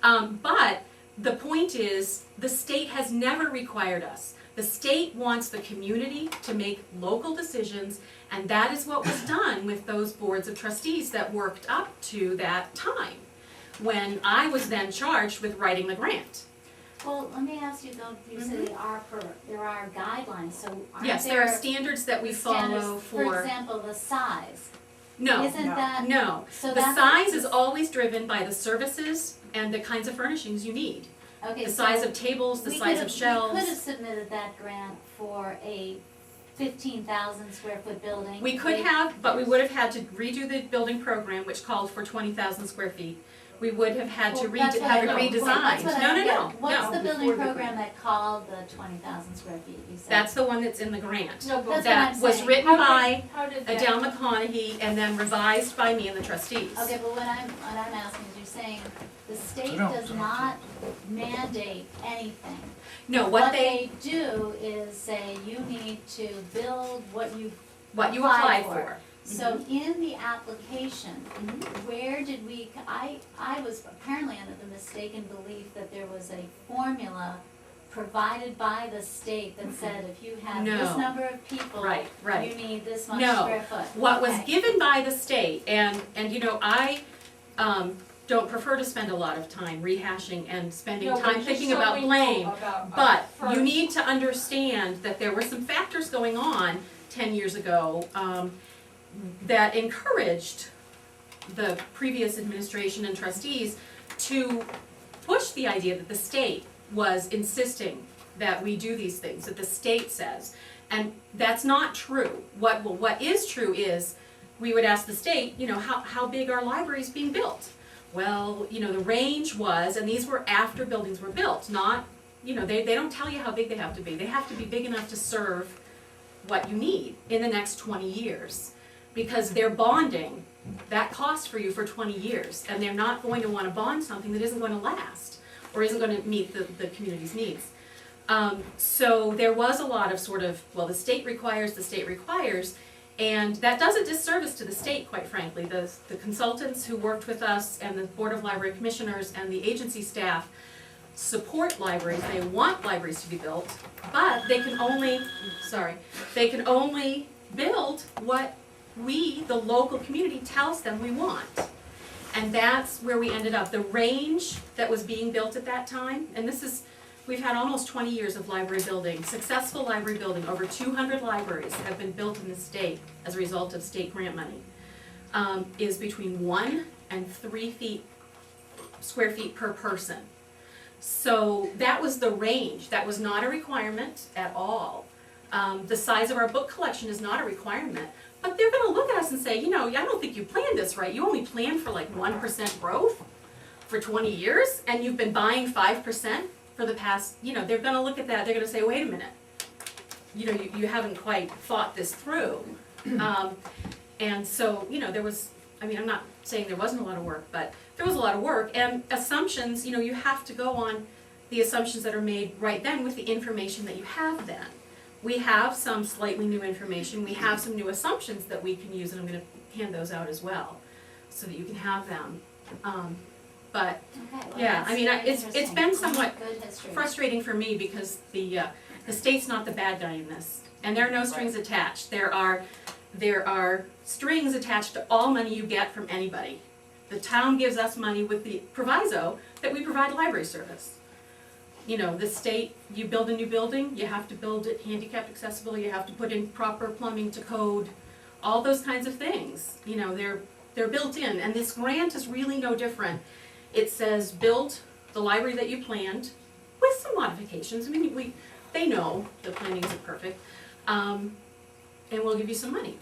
But the point is, the state has never required us. The state wants the community to make local decisions, and that is what was done with those boards of trustees that worked up to that time, when I was then charged with writing the grant. Well, let me ask you though, you said there are guidelines, so aren't Yes, there are standards that we follow for example, the size. No, Isn't that? no. So The size is always driven by the services and the kinds of furnishings you need. Okay, The size of tables, the size of shelves. We could have submitted that grant for a 15,000 square foot building. We could have, but we would have had to redo the building program, which called for 20,000 square feet. We would have had to have it redesigned. No. What's the building program that called the 20,000 square feet, you said? That's the one that's in the grant. No, but That was saying. written by How did that? Adele McConaughey and then revised by me and the trustees. Okay, but what I'm asking is, you're saying the state does not mandate anything. No, What they do is say you need to build what you applied for. So in the application, where did we, I was apparently under the mistaken belief that there was a formula provided by the state that said if you have this No. number of people, Right. you need this much No. square foot. What was Okay. given by the state, and you know, I don't prefer to spend a lot of time rehashing and spending No, but time just thinking so about we know blame, about but first. you need to understand that there were some factors going on 10 years ago that encouraged the previous administration and trustees to push the idea that the state was insisting that we do these things, that the state says. And that's not true. What is true is, we would ask the state, you know, how big are libraries being built? Well, you know, the range was, and these were after buildings were built, not, you know, they don't tell you how big they have to be. They have to be big enough to serve what you need in the next 20 years. Because they're bonding that cost for you for 20 years, and they're not going to want to bond something that isn't going to last, or isn't going to meet the community's needs. So there was a lot of sort of, well, the state requires, and that does a disservice to the state, quite frankly. The consultants who worked with us, and the Board of Library Commissioners, and the agency staff support libraries. They want libraries to be built, but they can only, build what we, the local community, tells them we want. And that's where we ended up. The range that was being built at that time, and this is, we've had almost 20 years of library building, successful library building. Over 200 libraries have been built in the state as a result of state grant money, is between 1 and 3 square feet per person. So that was the range. That was not a requirement at all. The size of our book collection is not a requirement. But they're going to look at us and say, you know, I don't think you planned this right. You only planned for like 1% growth for 20 years, and you've been buying 5% for the past, you know, they're going to look at that. They're going to say, wait a minute, you know, you haven't quite thought this through. And so, you know, there was, I mean, I'm not saying there wasn't a lot of work, but there was a lot of work. And assumptions, you know, you have to go on the assumptions that are made right then with the information that you have then. We have some slightly new information. We have some new assumptions that we can use, and I'm going to hand those out as well, so that you can have them. But Okay, well, yeah, that's I mean, very it's interesting. been somewhat Good history. frustrating for me because the state's not the bad guy in this, and there are no strings attached. There are strings attached to all money you get from anybody. The town gives us money with the proviso that we provide library service. You know, the state, you build a new building, you have to build it handicapped accessible, you have to put in proper plumbing to code, all those kinds of things. You know, they're built in, and this grant is really no different. It says build the library that you planned with some modifications. I mean, they know the planning isn't perfect, and we'll give you some money.